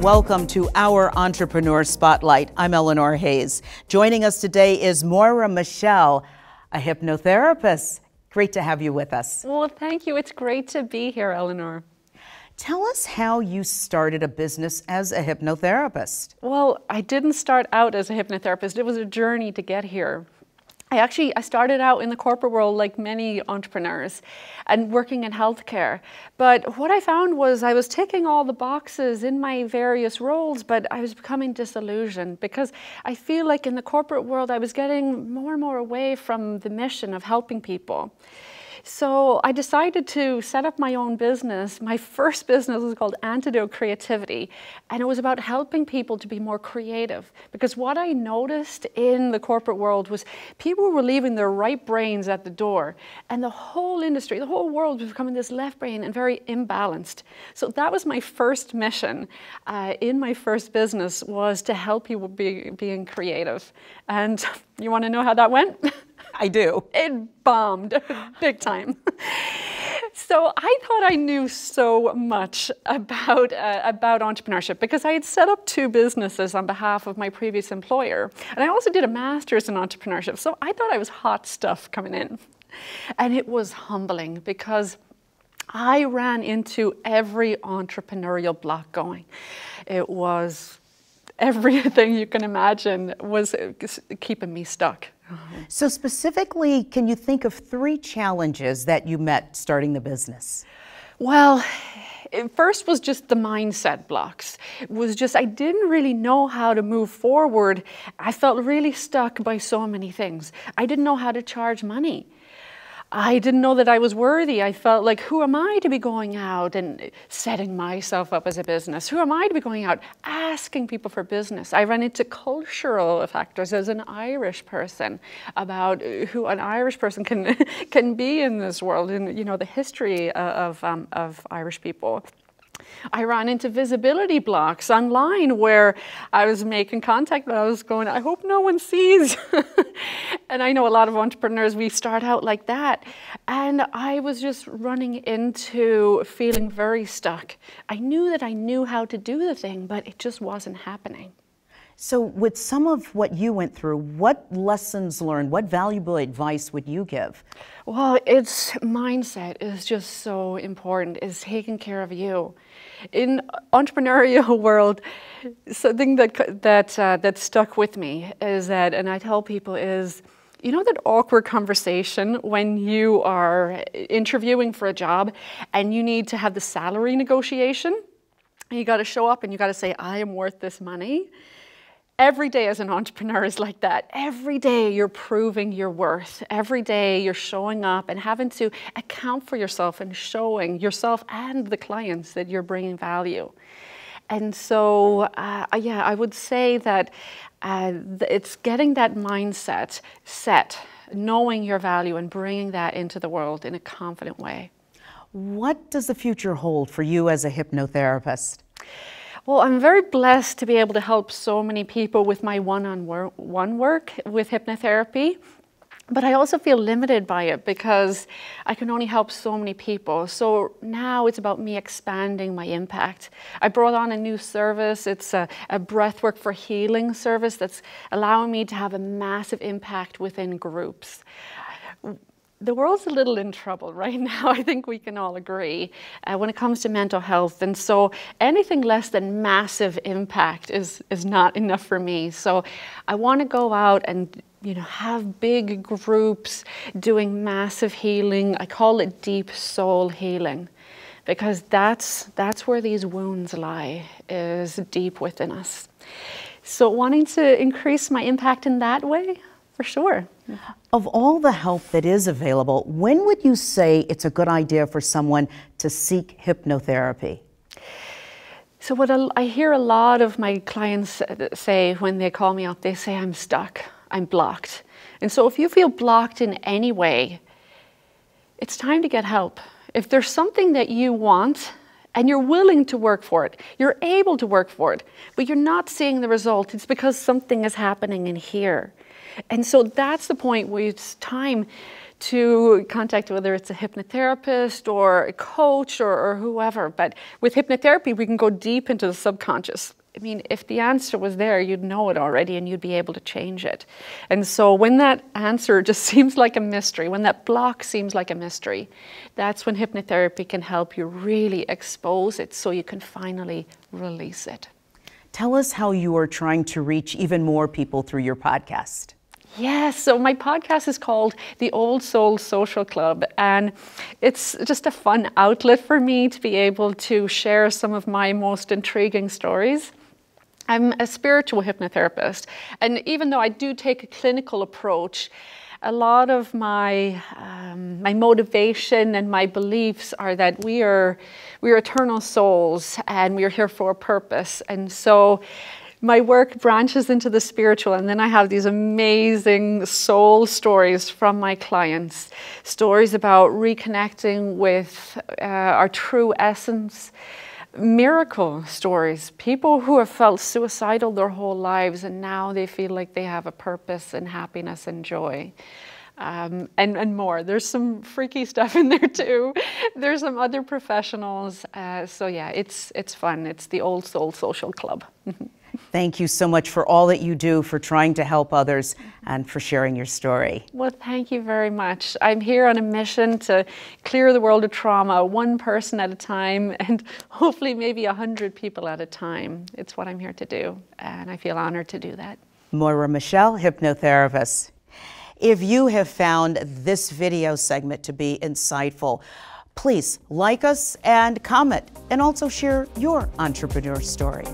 Welcome to our Entrepreneur Spotlight. I'm Eleanor Hayes. Joining us today is Moyra Michelle, a hypnotherapist. Great to have you with us. Well, thank you. It's great to be here, Eleanor. Tell us how you started a business as a hypnotherapist. Well, I didn't start out as a hypnotherapist. It was a journey to get here. I started out in the corporate world like many entrepreneurs and working in healthcare. But what I found was I was ticking all the boxes in my various roles, but I was becoming disillusioned because I feel like in the corporate world I was getting more and more away from the mission of helping people. So I decided to set up my own business. My first business was called Antidote Creativity, and it was about helping people to be more creative. Because what I noticed in the corporate world was people were leaving their right brains at the door, and the whole industry, the whole world was becoming this left brain and very imbalanced. So that was my first mission in my first business, was to help people being creative. And you want to know how that went? I do. It bombed big time. So I thought I knew so much about entrepreneurship because I had set up 2 businesses on behalf of my previous employer. And I also did a master's in entrepreneurship. So I thought I was hot stuff coming in. And it was humbling because I ran into every entrepreneurial block going. It was everything you can imagine was keeping me stuck. So specifically, can you think of 3 challenges that you met starting the business? Well, first was just the mindset blocks. It was just, I didn't really know how to move forward. I felt really stuck by so many things. I didn't know how to charge money. I didn't know that I was worthy. I felt like, who am I to be going out and setting myself up as a business? Who am I to be going out asking people for business? I ran into cultural factors as an Irish person about who an Irish person can be in this world, and the history of Irish people. I ran into visibility blocks online where I was making contact, but I was going, I hope no one sees. And I know a lot of entrepreneurs, we start out like that. And I was just running into feeling very stuck. I knew that I knew how to do the thing, but it just wasn't happening. So with some of what you went through, what lessons learned, what valuable advice would you give? Well, it's mindset is just so important, is taking care of you. In entrepreneurial world, something that stuck with me is that, and I tell people is, that awkward conversation when you are interviewing for a job and you need to have the salary negotiation. You got to show up and you got to say, I am worth this money. Every day as an entrepreneur is like that. Every day you're proving your worth. Every day you're showing up and having to account for yourself and showing yourself and the clients that you're bringing value. And so, I would say that it's getting that mindset set, knowing your value and bringing that into the world in a confident way. What does the future hold for you as a hypnotherapist? Well, I'm very blessed to be able to help so many people with my one-on-one work with hypnotherapy, but I also feel limited by it because I can only help so many people. So now it's about me expanding my impact. I brought on a new service. It's a breathwork for healing service that's allowing me to have a massive impact within groups. The world's a little in trouble right now, I think we can all agree, when it comes to mental health. And so anything less than massive impact is not enough for me. So I want to go out and have big groups doing massive healing. I call it deep soul healing because that's where these wounds lie, is deep within us. So wanting to increase my impact in that way, for sure. Of all the help that is available, when would you say it's a good idea for someone to seek hypnotherapy? So what I hear a lot of my clients say when they call me up, they say, I'm stuck, I'm blocked. And so if you feel blocked in any way, it's time to get help. If there's something that you want and you're willing to work for it, you're able to work for it, but you're not seeing the result, it's because something is happening in here. And so that's the point where it's time to contact, whether it's a hypnotherapist or a coach or whoever. But with hypnotherapy, we can go deep into the subconscious. I mean, if the answer was there, you'd know it already and you'd be able to change it. And so when that answer just seems like a mystery, when that block seems like a mystery, that's when hypnotherapy can help you really expose it so you can finally release it. Tell us how you are trying to reach even more people through your podcast. Yes, so my podcast is called The Old Soul Social Club, and it's just a fun outlet for me to be able to share some of my most intriguing stories. I'm a spiritual hypnotherapist, and even though I do take a clinical approach, a lot of my my motivation and my beliefs are that we are eternal souls and we are here for a purpose. And so my work branches into the spiritual, and then I have these amazing soul stories from my clients, stories about reconnecting with our true essence, miracle stories, people who have felt suicidal their whole lives and now they feel like they have a purpose and happiness and joy. And more. There's some freaky stuff in there too. There's some other professionals. So yeah, it's fun. It's the Old Soul Social Club. Thank you so much for all that you do, for trying to help others, and for sharing your story. Well, thank you very much. I'm here on a mission to clear the world of trauma, one person at a time, and hopefully maybe 100 people at a time. It's what I'm here to do, and I feel honored to do that. Moyra Michelle, hypnotherapist. If you have found this video segment to be insightful, please like us and comment, and also share your entrepreneur story.